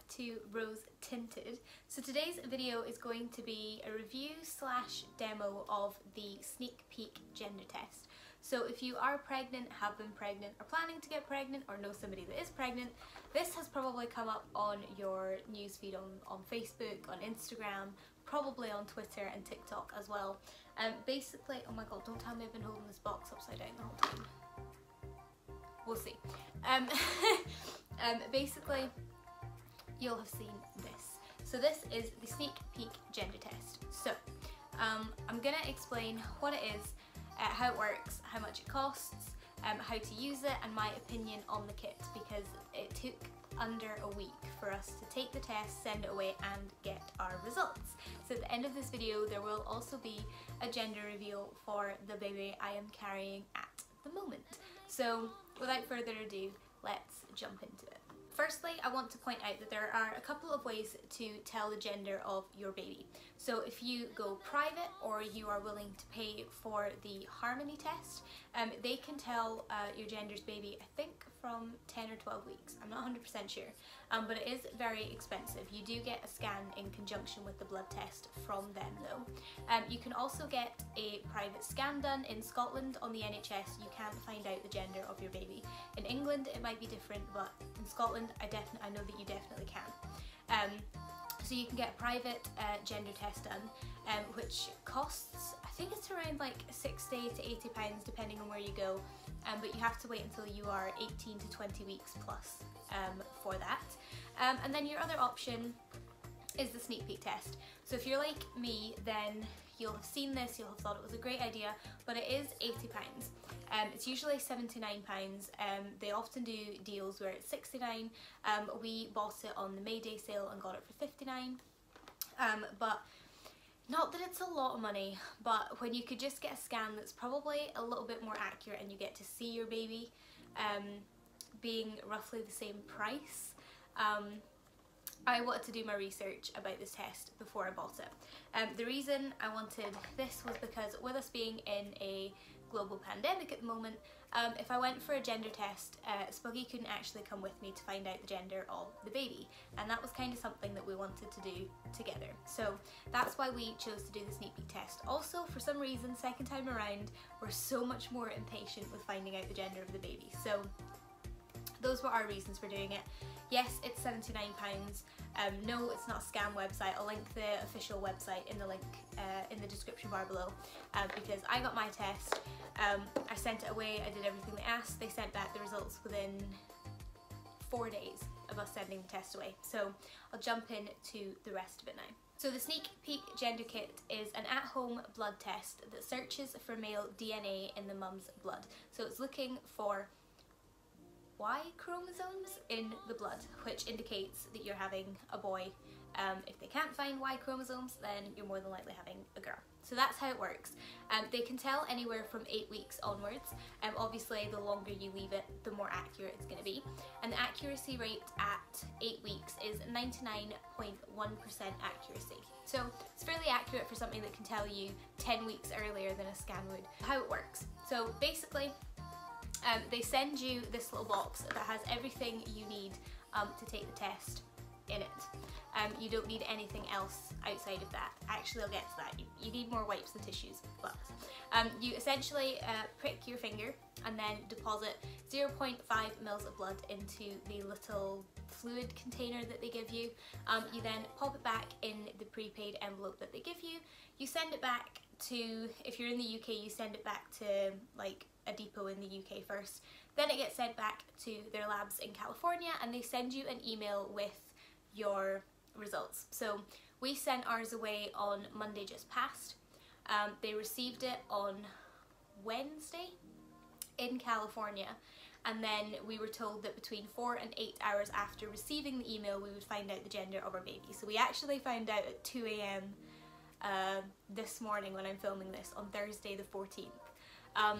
to RoseTinted. So today's video is going to be a review slash demo of the SneakPeek gender test. So if you are pregnant, have been pregnant, or planning to get pregnant, or know somebody that is pregnant, this has probably come up on your newsfeed on Facebook, on Instagram, probably on Twitter and TikTok as well. Basically, oh my god, don't tell me I've been holding this box upside down the whole time. We'll see. Basically, you'll have seen this. So this is the SneakPeek gender test. So I'm gonna explain what it is, how it works, how much it costs, how to use it, and my opinion on the kit, because it took under a week for us to take the test, send it away, and get our results. So at the end of this video there will also be a gender reveal for the baby I am carrying at the moment. So without further ado, let's jump into it. Firstly, I want to point out that there are a couple of ways to tell the gender of your baby. So if you go private, or you are willing to pay for the Harmony test, they can tell your gender's baby, I think from 10 or 12 weeks. I'm not 100% sure, but it is very expensive. You do get a scan in conjunction with the blood test from them though. You can also get a private scan done in Scotland on the NHS. You can find out the gender of your baby. In England it might be different, but in Scotland I know that you definitely can. So you can get a private gender test done, which costs, I think it's around like 60 to 80 pounds depending on where you go, but you have to wait until you are 18 to 20 weeks plus for that. And then your other option is the SneakPeek test. So if you're like me, then you'll have seen this, you'll have thought it was a great idea, but it is £80. It's usually £79. They often do deals where it's £69. We bought it on the May Day sale and got it for £59. But not that it's a lot of money, but when you could just get a scan that's probably a little bit more accurate and you get to see your baby being roughly the same price, I wanted to do my research about this test before I bought it. The reason I wanted this was because with us being in a global pandemic at the moment, if I went for a gender test, Spuggy couldn't actually come with me to find out the gender of the baby, and that was kind of something that we wanted to do together. So that's why we chose to do the SneakPeek test. Also, for some reason, second time around, we're so much more impatient with finding out the gender of the baby. So those were our reasons for doing it. Yes, it's £79. No, it's not a scam website. I'll link the official website in the link in the description bar below, because I got my test, I sent it away, I did everything they asked, they sent back the results within 4 days of us sending the test away. So I'll jump into the rest of it now. So the SneakPeek gender kit is an at-home blood test that searches for male DNA in the mum's blood. So it's looking for Y chromosomes in the blood, which indicates that you're having a boy. If they can't find Y chromosomes, then you're more than likely having a girl. So that's how it works. They can tell anywhere from 8 weeks onwards. Obviously, the longer you leave it, the more accurate it's going to be. And the accuracy rate at 8 weeks is 99.1% accuracy. So it's fairly accurate for something that can tell you 10 weeks earlier than a scan would. How it works. So basically, they send you this little box that has everything you need to take the test in it. You don't need anything else outside of that. Actually, I'll get to that. You need more wipes and tissues, but you essentially prick your finger and then deposit 0.5 mils of blood into the little fluid container that they give you. You then pop it back in the prepaid envelope that they give you. You send it back to, if you're in the UK, you send it back to like a depot in the UK first. Then it gets sent back to their labs in California, and they send you an email with your results. So we sent ours away on Monday just past. They received it on Wednesday in California, and then we were told that between 4 and 8 hours after receiving the email we would find out the gender of our baby. So we actually found out at 2 AM this morning when I'm filming this, on Thursday the 14th.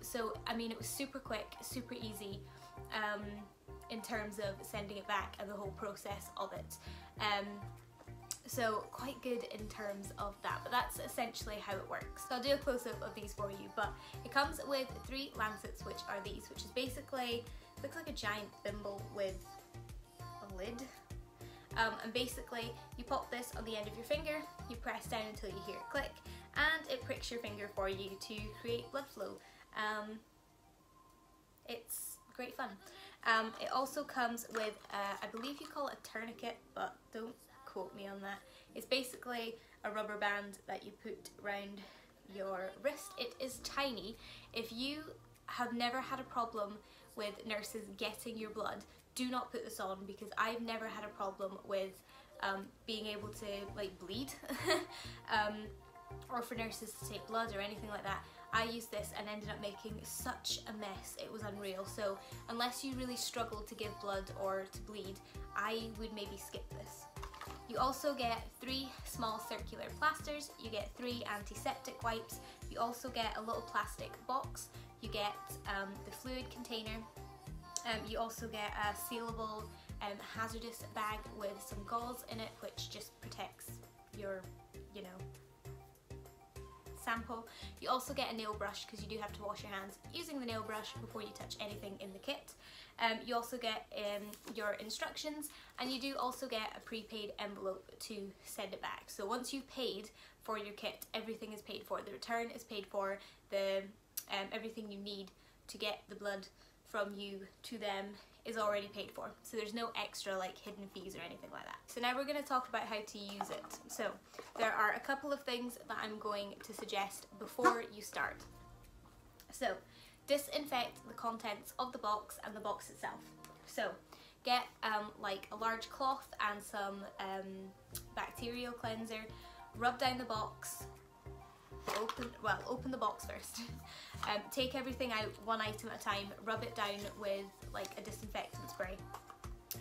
So I mean, it was super quick, super easy in terms of sending it back and the whole process of it. So quite good in terms of that, but that's essentially how it works. So I'll do a close-up of these for you, but it comes with 3 lancets, which are these, which is basically, looks like a giant thimble with a lid. And basically you pop this on the end of your finger, you press down until you hear it click, and it pricks your finger for you to create blood flow. It's great fun. It also comes with, I believe you call it a tourniquet, but don't quote me on that. It's basically a rubber band that you put around your wrist. It is tiny. If you have never had a problem with nurses getting your blood, do not put this on, because I've never had a problem with being able to like bleed or for nurses to take blood or anything like that. I used this and ended up making such a mess, it was unreal. So unless you really struggle to give blood or to bleed, I would maybe skip this. You also get 3 small circular plasters, you get 3 antiseptic wipes, you also get a little plastic box, you get the fluid container, you also get a sealable hazardous bag with some gauze in it, which just protects your, you know, sample. You also get a nail brush, because you do have to wash your hands using the nail brush before you touch anything in the kit. You also get your instructions, and you do also get a prepaid envelope to send it back. So once you've paid for your kit, everything is paid for. The return is paid for, the everything you need to get the blood from you to them is already paid for. So there's no extra like hidden fees or anything like that. So now we're going to talk about how to use it. So there are a couple of things that I'm going to suggest before you start. So disinfect the contents of the box and the box itself. So get like a large cloth and some bacterial cleanser, rub down the box, open the box first. Take everything out one item at a time, rub it down with like a disinfectant spray.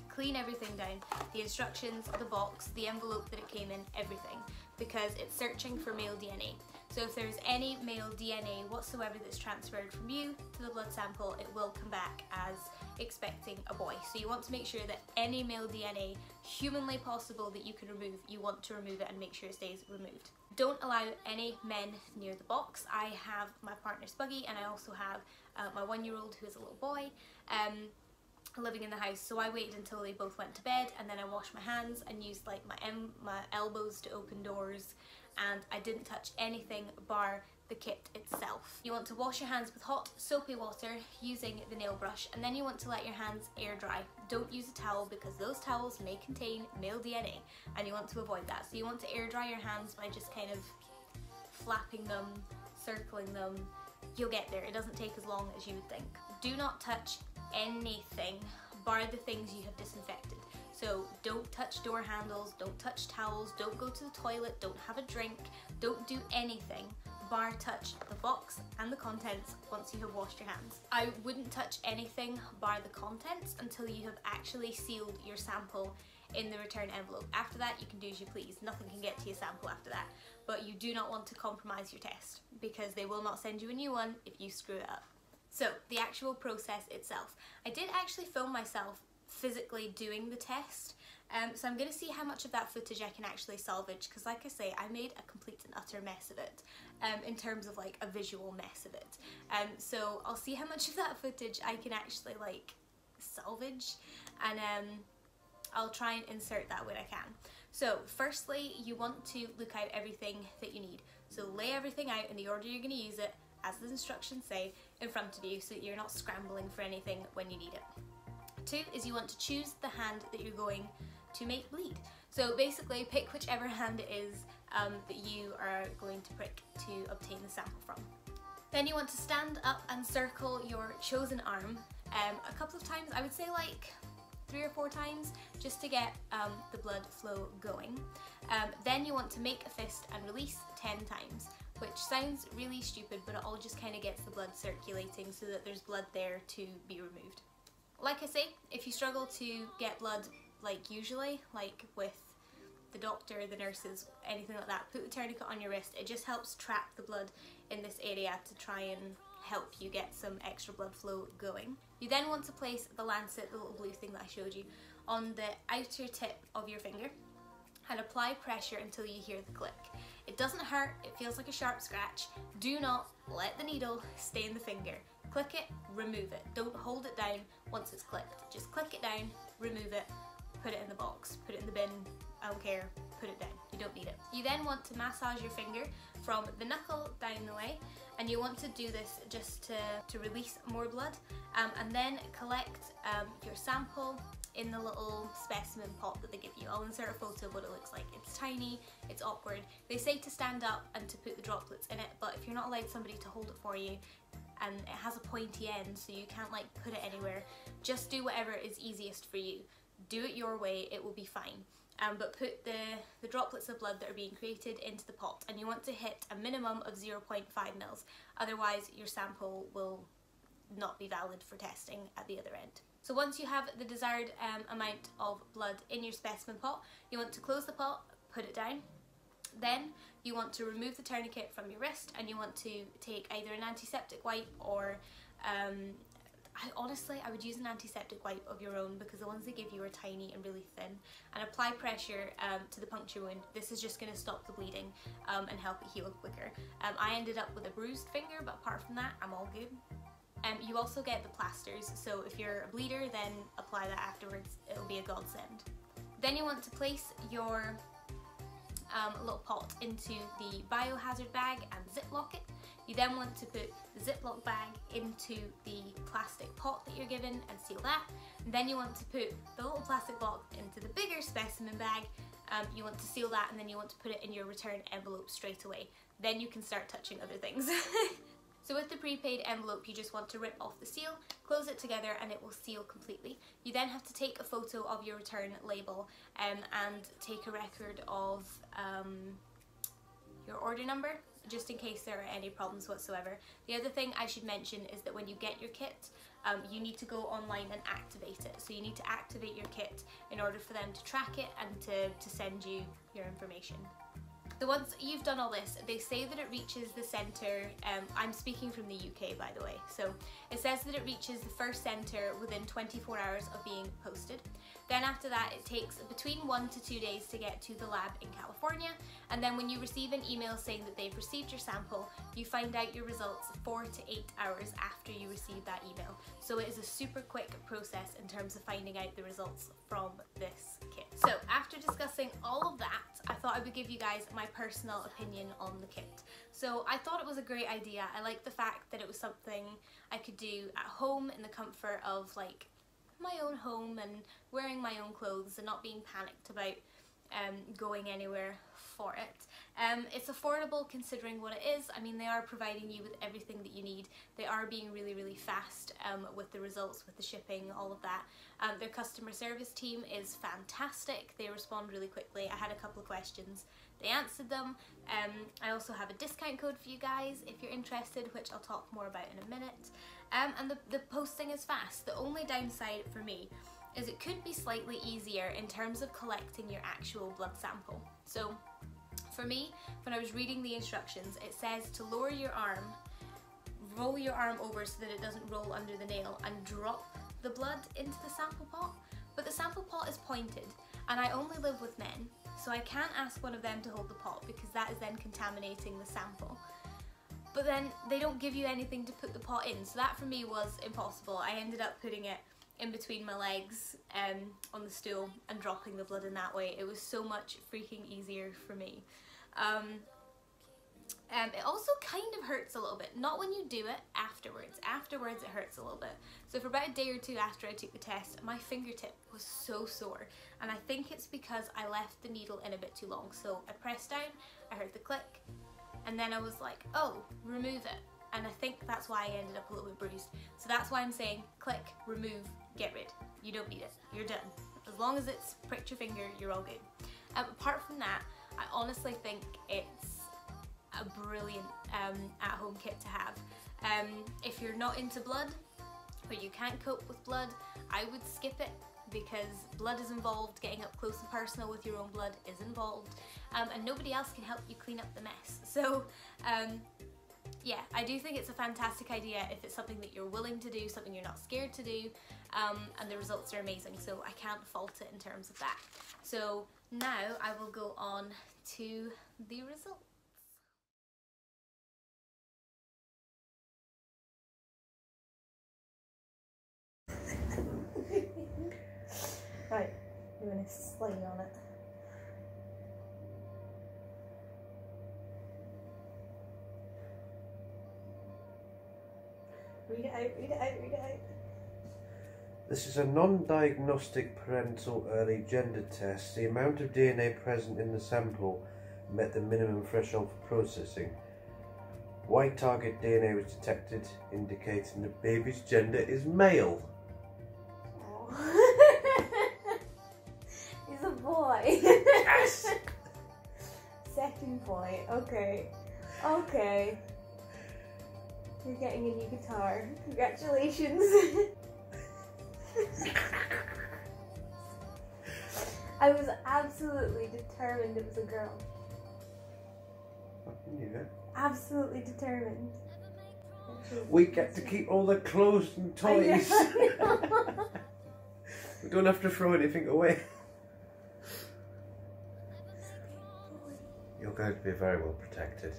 Clean everything down, the instructions, the box, the envelope that it came in, everything, because it's searching for male DNA. So if there's any male DNA whatsoever that's transferred from you to the blood sample, it will come back as expecting a boy. So you want to make sure that any male DNA humanly possible that you can remove, you want to remove it and make sure it stays removed. Don't allow any men near the box. I have my partner's buggy, and I also have my 1-year-old who is a little boy living in the house. So I waited until they both went to bed, and then I washed my hands and used like my elbows to open doors, and I didn't touch anything bar the kit itself. You want to wash your hands with hot soapy water using the nail brush, and then you want to let your hands air dry. Don't use a towel, because those towels may contain male DNA and you want to avoid that. So you want to air dry your hands by just kind of flapping them, circling them. You'll get there. It doesn't take as long as you would think. Do not touch anything bar the things you have disinfected. So don't touch door handles, don't touch towels, don't go to the toilet, don't have a drink, don't do anything bar touch the box and the contents once you have washed your hands. I wouldn't touch anything bar the contents until you have actually sealed your sample in the return envelope. After that, you can do as you please. Nothing can get to your sample after that. But you do not want to compromise your test, because they will not send you a new one if you screw it up. So the actual process itself. I did actually film myself physically doing the test, so I'm going to see how much of that footage I can actually salvage, because like I say, I made a complete and utter mess of it, in terms of like a visual mess of it. So I'll see how much of that footage I can actually like salvage, and I'll try and insert that when I can. So firstly, you want to look out everything that you need. So lay everything out in the order you're going to use it, as the instructions say, in front of you, so that you're not scrambling for anything when you need it. 2 is you want to choose the hand that you're going to make bleed. So basically pick whichever hand it is that you are going to prick to obtain the sample from. Then you want to stand up and circle your chosen arm a couple of times, I would say like 3 or 4 times, just to get the blood flow going. Then you want to make a fist and release 10 times, which sounds really stupid, but it all just kind of gets the blood circulating so that there's blood there to be removed. Like I say, if you struggle to get blood like usually, like with the doctor, the nurses, anything like that, put the tourniquet on your wrist. It just helps trap the blood in this area to try and help you get some extra blood flow going. You then want to place the lancet, the little blue thing that I showed you, on the outer tip of your finger and apply pressure until you hear the click. It doesn't hurt, it feels like a sharp scratch. Do not let the needle stay in the finger. Click it, remove it. Don't hold it down once it's clicked. Just click it down, remove it, put it in the box, put it in the bin, I don't care, put it down. You don't need it. You then want to massage your finger from the knuckle down the way, and you want to do this just to release more blood, and then collect your sample in the little specimen pot that they give you. I'll insert a photo of what it looks like. It's tiny, it's awkward. They say to stand up and to put the droplets in it, but if you're not allowed somebody to hold it for you, and it has a pointy end so you can't like put it anywhere, just do whatever is easiest for you. Do it your way, it will be fine. But put the droplets of blood that are being created into the pot, and you want to hit a minimum of 0.5 mils, otherwise your sample will not be valid for testing at the other end. So once you have the desired amount of blood in your specimen pot, you want to close the pot, put it down. Then you want to remove the tourniquet from your wrist, and you want to take either an antiseptic wipe or I would use an antiseptic wipe of your own, because the ones they give you are tiny and really thin, and apply pressure to the puncture wound. This is just going to stop the bleeding and help it heal quicker. I ended up with a bruised finger, but apart from that I'm all good. You also get the plasters, so if you're a bleeder then apply that afterwards, it'll be a godsend. Then you want to place your little pot into the biohazard bag and ziplock it. You then want to put the Ziploc bag into the plastic pot that you're given and seal that. And then you want to put the little plastic box into the bigger specimen bag. You want to seal that, and then you want to put it in your return envelope straight away. Then you can start touching other things. So with the prepaid envelope, you just want to rip off the seal, close it together, and it will seal completely. You then have to take a photo of your return label and take a record of your order number, just in case there are any problems whatsoever. The other thing I should mention is that when you get your kit, you need to go online and activate it. So you need to activate your kit in order for them to track it and to send you your information. So once you've done all this, they say that it reaches the centre, I'm speaking from the UK by the way, so it says that it reaches the first centre within 24 hours of being posted. Then after that it takes between 1 to 2 days to get to the lab in California, and then when you receive an email saying that they've received your sample, you find out your results 4 to 8 hours after you receive that email. So it is a super quick process in terms of finding out the results from this kit. So after discussing all of that, I thought I would give you guys my personal opinion on the kit. So I thought it was a great idea. I liked the fact that it was something I could do at home in the comfort of like my own home and wearing my own clothes and not being panicked about going anywhere for it. It's affordable considering what it is. I mean, they are providing you with everything that you need. They are being really, really fast with the results, with the shipping, all of that. Their customer service team is fantastic. They respond really quickly. I had a couple of questions. They answered them. I also have a discount code for you guys if you're interested, which I'll talk more about in a minute. And the posting is fast. The only downside for me is it could be slightly easier in terms of collecting your actual blood sample. So for me, when I was reading the instructions, it says to lower your arm, roll your arm over so that it doesn't roll under the nail, and drop the blood into the sample pot. But the sample pot is pointed, and I only live with men, so I can't ask one of them to hold the pot because that is then contaminating the sample. But then they don't give you anything to put the pot in, so that for me was impossible. I ended up putting it in between my legs on the stool and dropping the blood in that way. It was so much freaking easier for me. It also kind of hurts a little bit, not when you do it, afterwards. Afterwards it hurts a little bit. So for about a day or two after I took the test, my fingertip was so sore, and I think it's because I left the needle in a bit too long. So I pressed down, I heard the click, and then I was like, oh, remove it. And I think that's why I ended up a little bit bruised. So that's why I'm saying click, remove, get rid. You don't need it, you're done. As long as it's pricked your finger, you're all good. Apart from that, I honestly think it's a brilliant at-home kit to have. If you're not into blood, or you can't cope with blood, I would skip it, because blood is involved, getting up close and personal with your own blood is involved, and nobody else can help you clean up the mess. So yeah, I do think it's a fantastic idea if it's something that you're willing to do, something you're not scared to do, and the results are amazing, so I can't fault it in terms of that. So now I will go on to the results. Right, doing a slide on it. Read it out, read it out, read it out. This is a non-diagnostic parental early gender test. The amount of DNA present in the sample met the minimum threshold for processing. White target DNA was detected, indicating the baby's gender is male. Oh. He's a boy. Yes! Second boy, okay. Okay. You're getting a new guitar. Congratulations. I was absolutely determined it was a girl. Yeah. Absolutely determined. We get to keep all the clothes and toys. I know. We don't have to throw anything away. You're going to be very well protected.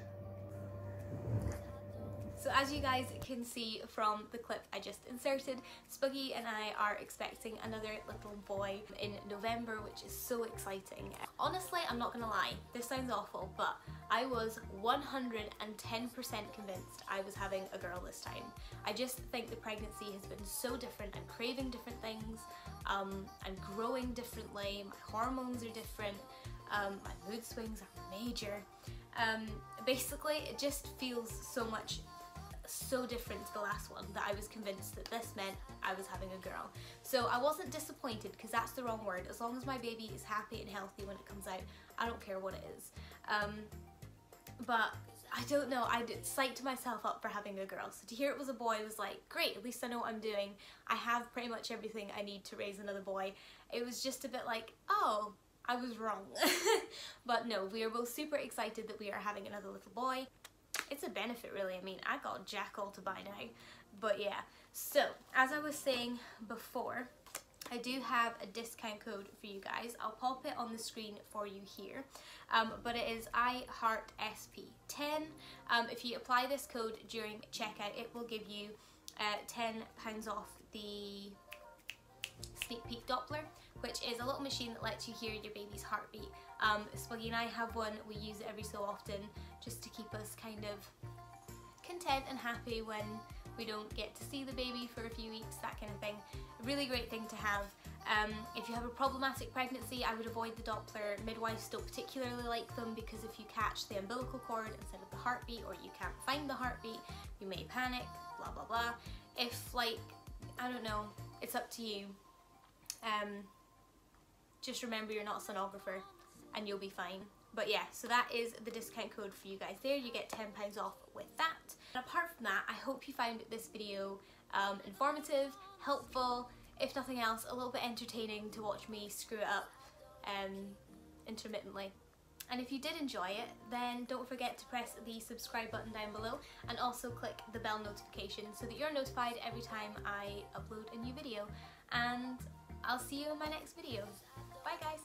So as you guys can see from the clip I just inserted, Spuggy and I are expecting another little boy in November, which is so exciting. Honestly, I'm not gonna lie, this sounds awful, but I was 110% convinced I was having a girl this time. I just think the pregnancy has been so different. I'm craving different things, I'm growing differently, my hormones are different, my mood swings are major. Basically, it just feels so different to the last one that I was convinced that this meant I was having a girl. So I wasn't disappointed, because that's the wrong word. As long as my baby is happy and healthy when it comes out, I don't care what it is. But I don't know, I psyched myself up for having a girl. So to hear it was a boy was like, great, at least I know what I'm doing. I have pretty much everything I need to raise another boy. It was just a bit like, oh, I was wrong. But no, we are both super excited that we are having another little boy. It's a benefit really. I mean, I got jack all to buy now. But yeah, so as I was saying before, I do have a discount code for you guys. I'll pop it on the screen for you here. But it is IHeartSP10. If you apply this code during checkout, it will give you £10 off the SneakPeek Doppler, which is a little machine that lets you hear your baby's heartbeat. Spuggy and I have one. We use it every so often just to keep us kind of content and happy when we don't get to see the baby for a few weeks, that kind of thing. A really great thing to have. If you have a problematic pregnancy, I would avoid the Doppler. Midwives don't particularly like them because if you catch the umbilical cord instead of the heartbeat, or you can't find the heartbeat, you may panic, blah blah blah. If, like, I don't know, it's up to you. Just remember you're not a sonographer and you'll be fine. But yeah, so that is the discount code for you guys there. You get £10 off with that. And apart from that, I hope you found this video informative, helpful, if nothing else, a little bit entertaining to watch me screw it up intermittently. And if you did enjoy it, then don't forget to press the subscribe button down below and also click the bell notification so that you're notified every time I upload a new video. And I'll see you in my next video. Bye guys!